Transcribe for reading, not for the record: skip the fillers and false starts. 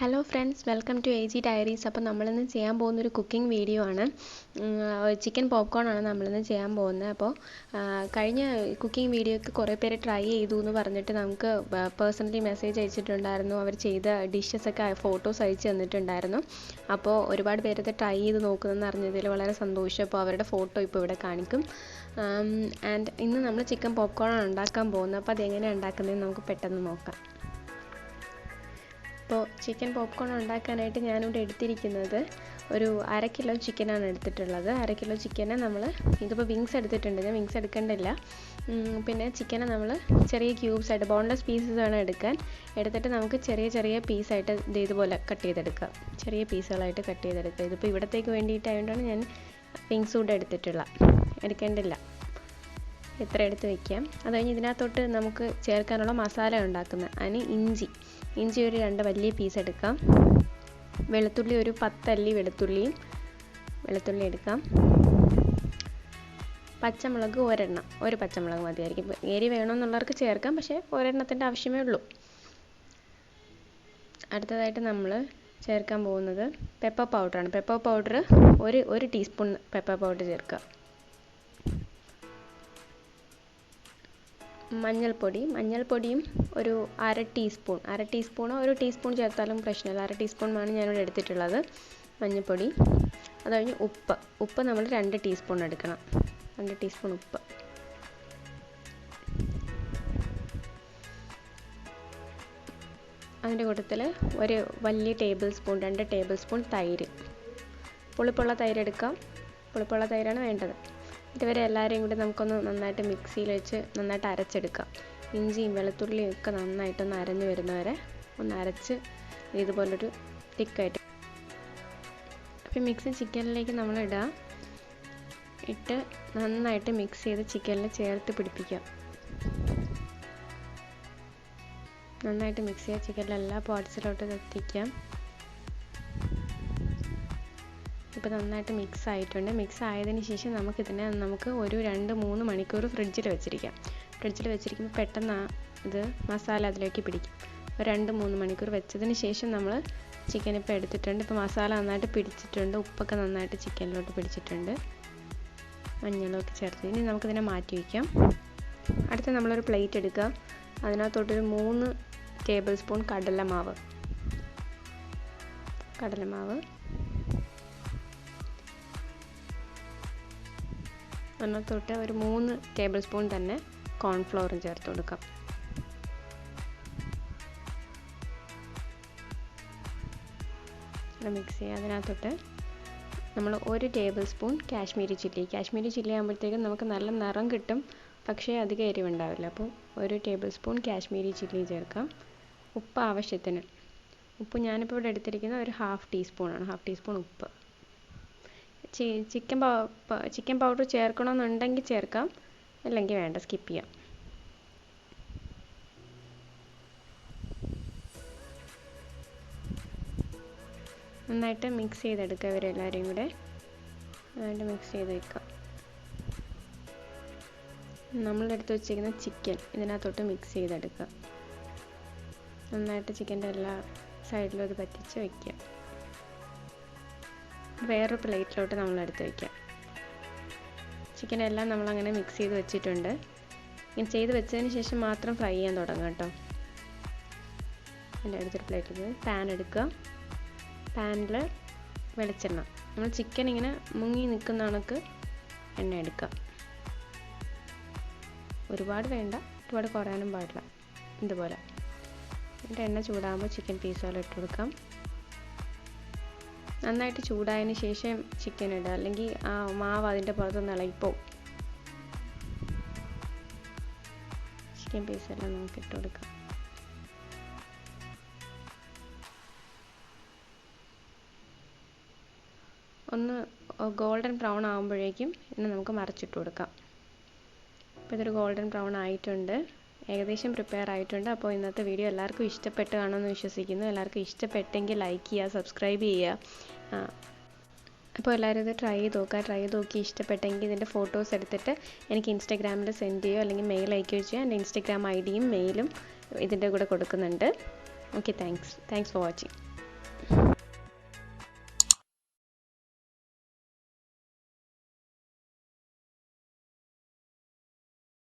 Hello friends, welcome to Diaries. അപ്പോൾ നമ്മളിന്ന് ചെയ്യാൻ പോകുന്നൊരു കുക്കിംഗ് വീഡിയോ ആണ്. ചിക്കൻ പോപ്കോൺ ആണ് നമ്മളിന്ന് ചെയ്യാൻ പോകുന്നത്. അപ്പോൾ കഴിഞ്ഞ കുക്കിംഗ് വീഡിയോയ്ക്ക് കുറേ പേര് ട്രൈ ചെയ്തു എന്ന് പറഞ്ഞിട്ട് നമുക്ക് പേഴ്സണലി മെസ്സേജ് അയച്ചിട്ടുണ്ടായിരുന്നു. അവർ ചെയ്ത ഡിഷസൊക്കെ ഫോട്ടോസ് അയച്ചു തന്നിട്ടുണ്ടായിരുന്നു. അപ്പോൾ ഒരുപാട് പേരത് ട്രൈ ചെയ്ത് നോക്കുന്നതെന്ന് അറിഞ്ഞതിൽ വളരെ സന്തോഷം. അപ്പോൾ അവരുടെ ഫോട്ടോ ഇപ്പോൾ ഇവിടെ കാണിക്കും. ആൻഡ് ഇന്ന് നമ്മൾ ചിക്കൻ പോപ്കോൺ ആണ് ഉണ്ടാക്കാൻ പോകുന്നത്. അപ്പോൾ അതെങ്ങനെയാണ് ഉണ്ടാക്കുന്നതെന്ന് നമുക്ക് പെട്ടെന്ന് നോക്കാം. അപ്പോൾ ചിക്കൻ പോപ്കോൺ ഉണ്ടാക്കാനായിട്ട് ഞാനിവിടെ എടുത്തിരിക്കുന്നത് ഒരു 1/2 കിലോ ചിക്കനാണ് എടുത്തിട്ടുള്ളത്. 1/2 കിലോ ചിക്കനെ നമ്മൾ ഇതിപ്പോൾ വിങ്സ് എടുത്തിട്ടുണ്ട്, ഞാൻ വിങ്സ് എടുക്കേണ്ടില്ല. പിന്നെ ചിക്കനെ നമ്മൾ ചെറിയ ക്യൂബ്സ് ആയിട്ട് ബോൺലെസ് പീസസ് വേണം എടുക്കാൻ. എടുത്തിട്ട് നമുക്ക് ചെറിയ ചെറിയ പീസായിട്ട് ഇതുപോലെ കട്ട് ചെയ്തെടുക്കുക, ചെറിയ പീസുകളായിട്ട് കട്ട് ചെയ്തെടുക്കുക. ഇതിപ്പോൾ ഇവിടത്തേക്ക് വേണ്ടിയിട്ടായതുകൊണ്ടാണ് ഞാൻ വിങ്സ് കൂടെ എടുക്കേണ്ടില്ല. ഇത്ര എടുത്ത് വയ്ക്കാം. അത് കഴിഞ്ഞ് ഇതിനകത്തോട്ട് നമുക്ക് ചേർക്കാനുള്ള മസാല ഉണ്ടാക്കുന്നത്. അതിന് ഇഞ്ചി ഒരു 2 വലിയ പീസ് എടുക്കാം. വെളുത്തുള്ളി ഒരു 10 അല്ലി വെളുത്തുള്ളി എടുക്കാം. പച്ചമുളക് ഒരു പച്ചമുളക് മതിയായിരിക്കും. എരി വേണമെന്നുള്ളവർക്ക് ചേർക്കാം, പക്ഷേ ഒരെണ്ണത്തിൻ്റെ ആവശ്യമേ ഉള്ളൂ. അടുത്തതായിട്ട് നമ്മൾ ചേർക്കാൻ പോകുന്നത് പെപ്പർ പൗഡറാണ്. പെപ്പർ പൗഡർ ഒരു ടീസ്പൂൺ പെപ്പർ പൗഡർ ചേർക്കുക. മഞ്ഞൾപ്പൊടിയും ഒരു 1/2 ടീസ്പൂണോ 1 ടീസ്പൂൺ ചേർത്താലും പ്രശ്നമില്ല. 1/2 ടീസ്പൂണാണ് ഞാനിവിടെ എടുത്തിട്ടുള്ളത് മഞ്ഞൾപ്പൊടി. അത് കഴിഞ്ഞ് ഉപ്പ് നമ്മൾ 2 ടീസ്പൂൺ എടുക്കണം. 2 ടീസ്പൂൺ ഉപ്പ്. അതിൻ്റെ കൂട്ടത്തിൽ ഒരു വലിയ 2 ടേബിൾ സ്പൂൺ തൈര്. പുളിപ്പുള്ള തൈര് എടുക്കാം. പുളിപ്പുള്ള തൈരാണ് വേണ്ടത്. ഇതുവരെ എല്ലാവരെയും കൂടി നമുക്കൊന്ന് നന്നായിട്ട് മിക്സിയിൽ വെച്ച് നന്നായിട്ട് അരച്ചെടുക്കാം. ഇഞ്ചിയും വെളുത്തുള്ളിയും ഒക്കെ നന്നായിട്ടൊന്ന് അരഞ്ഞു വരുന്നവരെ ഒന്ന് അരച്ച് ഇതുപോലൊരു തിക്കായിട്ട്. അപ്പോൾ മിക്സ് ചിക്കനിലേക്ക് നമ്മൾ ഇട്ട് നന്നായിട്ട് മിക്സ് ചെയ്ത് ചിക്കനിൽ ചേർത്ത് പിടിപ്പിക്കാം. നന്നായിട്ട് മിക്സ് ചെയ്ത് ചിക്കനിൽ എല്ലാ പാർട്സിലോട്ട് എത്തിക്കാം. ഇപ്പോൾ നന്നായിട്ട് മിക്സ് ആയിട്ടുണ്ട്. മിക്സ് ആയതിന് ശേഷം നമുക്ക് ഒരു 2-3 മണിക്കൂർ ഫ്രിഡ്ജിൽ വെച്ചിരിക്കുമ്പോൾ പെട്ടെന്ന് ഇത് മസാല അതിലേക്ക് പിടിക്കും. ഒരു 2-3 മണിക്കൂർ വെച്ചതിന് ശേഷം നമ്മൾ ചിക്കൻ ഇപ്പോൾ എടുത്തിട്ടുണ്ട്. ഇപ്പോൾ മസാല നന്നായിട്ട് പിടിച്ചിട്ടുണ്ട്. ഉപ്പൊക്കെ നന്നായിട്ട് ചിക്കനിലോട്ട് പിടിച്ചിട്ടുണ്ട്. മഞ്ഞളൊക്കെ ചേർത്ത് ഇനി നമുക്കിതിനെ മാറ്റി വയ്ക്കാം. അടുത്ത നമ്മളൊരു പ്ലേറ്റ് എടുക്കുക. അതിനകത്തോട്ടൊരു 3 ടേബിൾ സ്പൂൺ കടലമാവ് അതിനകത്തോട്ട് ഒരു 3 ടേബിൾ സ്പൂൺ തന്നെ കോൺഫ്ലവറും ചേർത്ത് കൊടുക്കാം. മിക്സ് ചെയ്യുക. അതിനകത്തോട്ട് നമ്മൾ 1 ടേബിൾ സ്പൂൺ കാശ്മീരി ചില്ലി ആകുമ്പോഴത്തേക്കും നമുക്ക് നല്ല നിറം കിട്ടും, പക്ഷേ അധികം എരിവുണ്ടാവില്ല. അപ്പോൾ 1 ടേബിൾ സ്പൂൺ കാശ്മീരി ചില്ലി ചേർക്കാം. ഉപ്പ് ആവശ്യത്തിന്. ഉപ്പ് ഞാനിപ്പോൾ ഇവിടെ എടുത്തിരിക്കുന്നത് ഒരു 1/2 ടീസ്പൂണാണ്. 1/2 ടീസ്പൂൺ ഉപ്പ്. ചിക്കൻ പൗഡർ ചേർക്കണമെന്നുണ്ടെങ്കിൽ ചേർക്കാം, അല്ലെങ്കിൽ വേണ്ട, സ്കിപ്പ് ചെയ്യാം. നന്നായിട്ട് മിക്സ് ചെയ്തെടുക്കുക. ഇവരെല്ലാവരെയും കൂടെ നന്നായിട്ട് മിക്സ് ചെയ്ത് വയ്ക്കുക. നമ്മളെടുത്ത് വെച്ചിരിക്കുന്ന ചിക്കൻ ഇതിനകത്തോട്ട് മിക്സ് ചെയ്തെടുക്കുക. നന്നായിട്ട് ചിക്കൻ്റെ എല്ലാ സൈഡിലും ഇത് പറ്റിച്ച് വയ്ക്കുക. വേറൊരു പ്ലേറ്റിലോട്ട് നമ്മൾ എടുത്ത് വയ്ക്കാം. ചിക്കനെല്ലാം നമ്മളങ്ങനെ മിക്സ് ചെയ്ത് വെച്ചിട്ടുണ്ട്. ഇങ്ങനെ ചെയ്ത് വെച്ചതിന് ശേഷം മാത്രം ഫ്രൈ ചെയ്യാൻ തുടങ്ങാം കേട്ടോ. എൻ്റെ അടുത്തൊരു പ്ലേറ്റിൽ പാൻ എടുക്കുക. പാനിൽ വെളിച്ചെണ്ണ, നമ്മൾ ചിക്കൻ ഇങ്ങനെ മുങ്ങി നിൽക്കുന്ന കണക്ക് എണ്ണ എടുക്കുക. ഒരുപാട് വേണ്ട, ഒരുപാട് കുറയാനും പാടില്ല. ഇതുപോലെ എന്നിട്ട് എണ്ണ ചൂടാകുമ്പോൾ ചിക്കൻ പീസുകൾ ഇട്ട് കൊടുക്കാം. നന്നായിട്ട് ചൂടായതിന് ശേഷം ചിക്കൻ ഇടുക, അല്ലെങ്കിൽ ആ മാവ് അതിൻ്റെ പുറത്തൊന്ന് ഇളകിപ്പോവും. ചിക്കൻ പീസെല്ലാം നമുക്ക് ഇട്ട് കൊടുക്കാം. ഒന്ന് ഗോൾഡൻ ബ്രൗൺ ആകുമ്പോഴേക്കും ഇന്ന് നമുക്ക് മറിച്ചിട്ട് കൊടുക്കാം. അപ്പോൾ ഇതൊരു ഗോൾഡൻ ബ്രൗൺ ആയിട്ടുണ്ട്, ഏകദേശം പ്രിപ്പയർ ആയിട്ടുണ്ട്. അപ്പോൾ ഇന്നത്തെ വീഡിയോ എല്ലാവർക്കും ഇഷ്ടപ്പെട്ട് കാണുമെന്ന് വിശ്വസിക്കുന്നു. എല്ലാവർക്കും ഇഷ്ടപ്പെട്ടെങ്കിൽ ലൈക്ക് ചെയ്യുക, സബ്സ്ക്രൈബ് ചെയ്യുക. അപ്പോൾ എല്ലാവരും ഇത് ട്രൈ ചെയ്ത് നോക്കി ഇഷ്ടപ്പെട്ടെങ്കിൽ ഇതിൻ്റെ ഫോട്ടോസ് എടുത്തിട്ട് എനിക്ക് ഇൻസ്റ്റാഗ്രാമിൽ സെൻഡ് ചെയ്യുകയോ അല്ലെങ്കിൽ മെയിൽ അയക്കുകയോ ചെയ്യുക. എൻ്റെ ഇൻസ്റ്റാഗ്രാം ഐഡിയും മെയിലും ഇതിൻ്റെ കൂടെ കൊടുക്കുന്നുണ്ട്. Okay, thanks for watching.